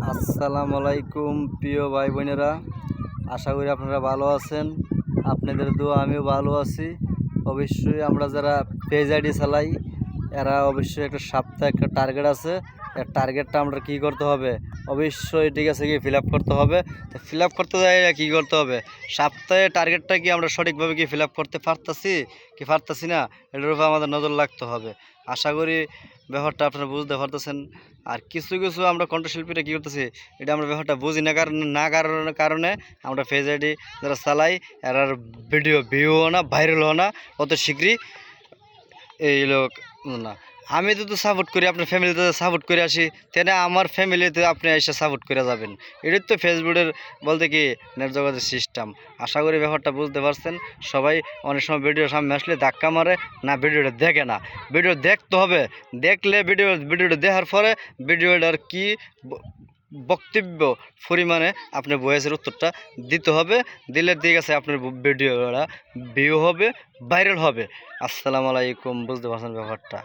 আসসালামু আলাইকুম প্রিয় ভাই বোনেরা, আশা করি আপনারা ভালো আছেন। আপনাদের দোয়া আমিও ভালো আছি। অবশ্যই আমরা যারা পেজ আইডি চালাই এরা অবশ্যই একটা সপ্তাহে একটা টার্গেট আছে। এই টার্গেটটা আমরা কী করতে হবে, অবশ্যই ঠিক আছে কি ফিল আপ করতে হবে। তো ফিল আপ করতে যাই কী করতে হবে, সপ্তাহে টার্গেটটা কি আমরা সঠিকভাবে কি ফিল আপ করতে পারতাছি না, এটার উপর আমাদের নজর রাখতে হবে। আশা করি ব্যাপারটা আপনারা বুঝতে পারতেছেন। আর কিছু কিছু আমরা কণ্ঠশিল্পীরা কী করতেছি, এটা আমরা ব্যাপারটা বুঝি না কারণে আমরা পেজ আইডি যারা চালাই এরার ভিডিও ভিউ না ভাইরাল হো না অত শীঘ্রই এই লোক না। আমি তো সাপোর্ট করি, আপনার ফ্যামিলিতে সাপোর্ট করে আসি, তেনে আমার ফ্যামিলিতে আপনি এসে সাপোর্ট করে যাবেন। এটাই তো ফেসবুকের বলতে কি জগতের সিস্টেম। আশা করি ব্যাপারটা বুঝতে পারছেন সবাই। অনেক সময় ভিডিও সামনে আসলে ধাক্কা মারে না, ভিডিওটা দেখে না। ভিডিও দেখতে হবে, দেখলে ভিডিওটা দেখার পরে ভিডিওটার কি বক্তব্য পরিমাণে আপনার ভয়েসের উত্তরটা দিতে হবে। দিলে ঠিক আছে আপনার ভিডিওটা ভিউ হবে, ভাইরাল হবে। আসসালামু আলাইকুম, বুঝতে পারছেন ব্যাপারটা।